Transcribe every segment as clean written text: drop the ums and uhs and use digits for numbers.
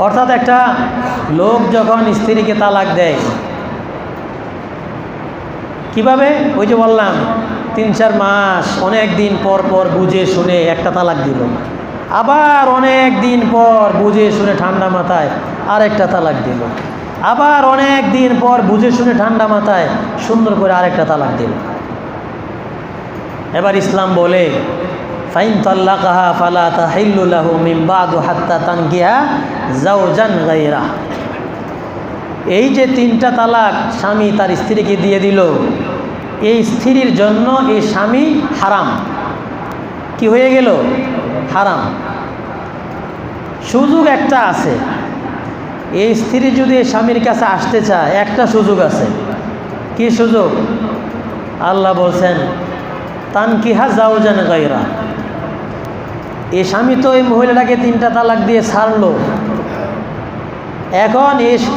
অর্থাৎ একটা লোক যখন স্ত্রীকে তালাক দেয় কিভাবে, ওই যে বললাম 3-4 মাস অনেক দিন পর পর বুঝে শুনে একটা তালাক দিল, আবার অনেক দিন পর বুঝে শুনে ঠান্ডা মাথায় আরেকটা তালাক দিল, আবার অনেক দিন পর বুঝে শুনে ঠান্ডা মাথায় সুন্দর করে আরেকটা তালাক দিল। এবার ইসলাম বলে ফাইন তাল্লাকাহা ফালা তাহিল্লু লাহু মিন বাদু হাত্তা তানকিহা যাওজান গায়রা। এই যে 3টা তালাক স্বামী তার স্ত্রীকে দিয়ে দিল, এই স্ত্রীর জন্য এই স্বামী হারাম। কি হয়ে গেল? হারাম। সুযোগ একটা আছে, এই স্ত্রী যদি এই স্বামীর কাছে আসতে চায়, একটা সুযোগ আছে। কি সুযোগ? আল্লাহ বলছেন তানকিহা যাওজান গায়রা। এই স্বামী তো এই মহিলাটাকে 3টা তালাক দিয়ে ছাড়লো, এখন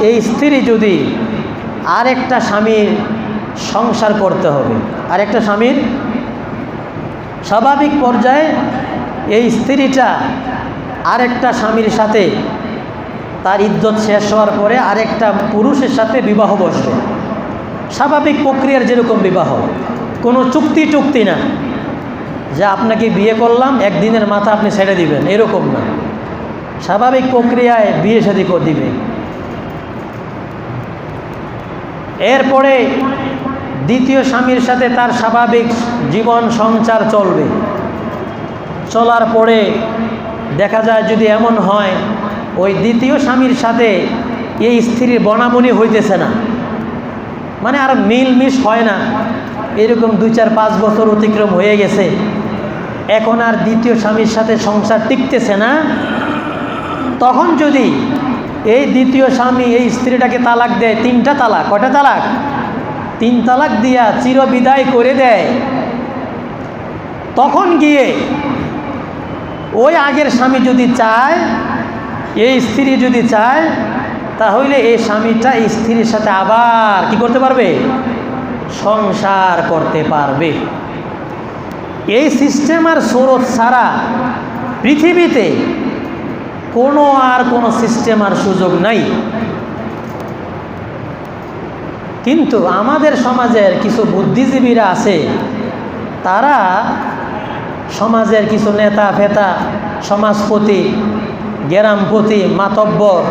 এই স্ত্রী যদি আরেকটা স্বামীর সংসার করতে হবে, আরেকটা স্বামীর, স্বাভাবিক পর্যায়ে এই স্ত্রীটা আরেকটা স্বামীর সাথে তার ইজ্জত শেষ হওয়ার পরে আরেকটা পুরুষের সাথে বিবাহ বসবে। স্বাভাবিক প্রক্রিয়ার যেরকম বিবাহ, কোনো চুক্তি না যে আপনাকে বিয়ে করলাম একদিনের মাথা আপনি ছেড়ে দিবেন, এরকম না। স্বাভাবিক প্রক্রিয়ায় বিয়ে শাদী করে দিবে। এরপরে দ্বিতীয় স্বামীর সাথে তার স্বাভাবিক জীবন সংসার চলবে। চলার পরে দেখা যায় যদি এমন হয় ওই দ্বিতীয় স্বামীর সাথে এই স্ত্রীর বনাবনি হইতেছে না, মানে আর মিলমিশ হয় না, এরকম 2-4-5 বছর অতিক্রম হয়ে গেছে, এখন আর দ্বিতীয় স্বামীর সাথে সংসার টিকতেছে না, তখন যদি এই দ্বিতীয় স্বামী এই স্ত্রীটাকে তালাক দেয়, 3টা তালাক, কয়টা তালাক? 3 তালাক দিয়া চিরবিদায় করে দেয়, তখন গিয়ে ওই আগের স্বামী যদি চায়, এই স্ত্রী যদি চায়, তাহলে এই স্বামীটা এই স্ত্রীর সাথে আবার কি করতে পারবে? সংসার করতে পারবে। এই সিস্টেম আর শরত ছাড়া পৃথিবীতে কোনো সিস্টেম আর সুযোগ নাই। কিন্তু আমাদের সমাজের কিছু বুদ্ধিজীবীরা আছে, তারা সমাজের কিছু নেতা ফেতা, সমাজপতি, গ্রামপতি, মাতব্বর,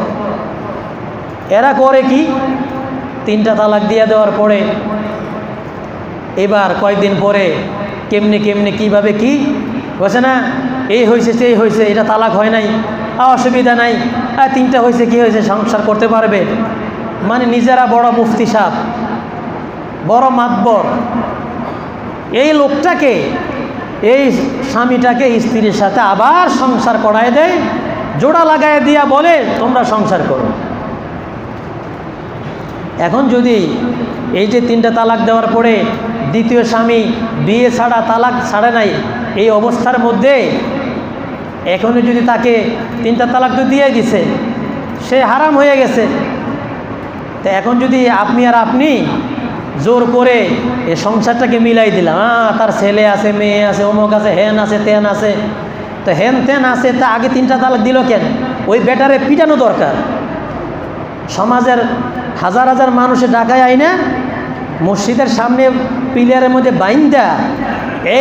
এরা করে কি, 3টা তালাক দিয়ে দেওয়ার পরে এবার কয়েকদিন পরে কেমনি কিভাবে কি বলছে না, এই হয়েছে সেই হয়েছে, এটা তালাক হয় নাই, অসুবিধা নাই, 3টা হয়েছে কি হয়েছে, সংসার করতে পারবে। মানে নিজেরা বড় মুফতি সাহেব, বড় মাতবর, এই লোকটাকে, এই স্বামীটাকে স্ত্রীর সাথে আবার সংসার করায় দেয়, জোড়া লাগায় দিয়া বলে তোমরা সংসার করো। এখন যদি এই যে 3টা তালাক দেওয়ার পরে দ্বিতীয় স্বামী বিয়ে ছাড়া তালাক ছাড়ে নাই, এই অবস্থার মধ্যে এখনও যদি তাকে 3টা তালাক তো দিয়ে দিছে, সে হারাম হয়ে গেছে। তো এখন যদি আপনি জোর করে এই সংসারটাকে মিলাই দিলাম, তার ছেলে আছে, মেয়ে আছে, অমুক আছে, হেন আছে, তেন আছে, তো হেন তেন আছে, তা আগে 3টা তালাক দিল কেন? ওই বেটারে পিটানো দরকার। সমাজের হাজার মানুষে ডাকায় আইনা মসজিদের সামনে পিলারের মধ্যে বাইন্দা,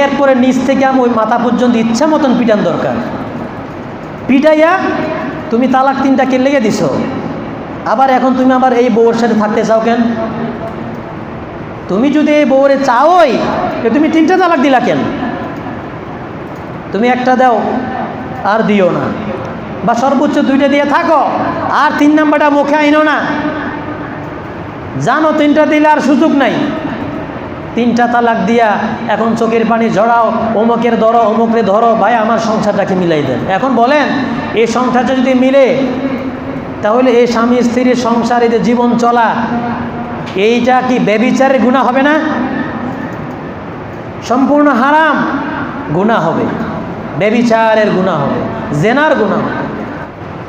এরপরে নিচ থেকে ওই মাথা পর্যন্ত ইচ্ছা মতন পিটান দরকার। পিটাইয়া তুমি তালাক 3টা কে লেগে দিছো, আবার এখন তুমি আবার এই বউয়ের সাথে থাকতে চাও কেন? তুমি যদি এই বউরে চাওই, তুমি 3টা তালাক দিলা কেন? তুমি একটা দাও আর দিও না, বা সর্বোচ্চ 2টা দিয়ে থাকো, আর 3 নাম্বারটা মুখে আইনো না। জানো 3টা দিলে আর সুযোগ নাই, 3টা তালাক দিয়া এখন চোখের পানি ঝরাও, অমুকের ধরো, অমুকরে ধরো, ভাই আমার সংসারটাকে মিলাই দেন। এখন বলেন এই সংসারটা যদি মিলে, তাহলে এই স্বামী স্ত্রীর সংসার, এই যে জীবন চলা, এইটা কি ব্যভিচারের গুনাহ হবে না? সম্পূর্ণ হারাম গুনাহ হবে, ব্যভিচারের গুনাহ হবে, জেনার গুনাহ হবে।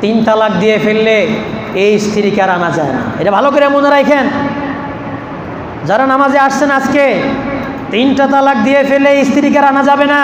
3 তালাক দিয়ে ফেললে এই স্ত্রীকে আর আনা যায় না। এটা ভালো করে মনে রাখেন, যারা নামাজে আসছেন আজকে, 3টা তালাক দিয়ে ফেলে এই স্ত্রীকে আর আনা যাবে না।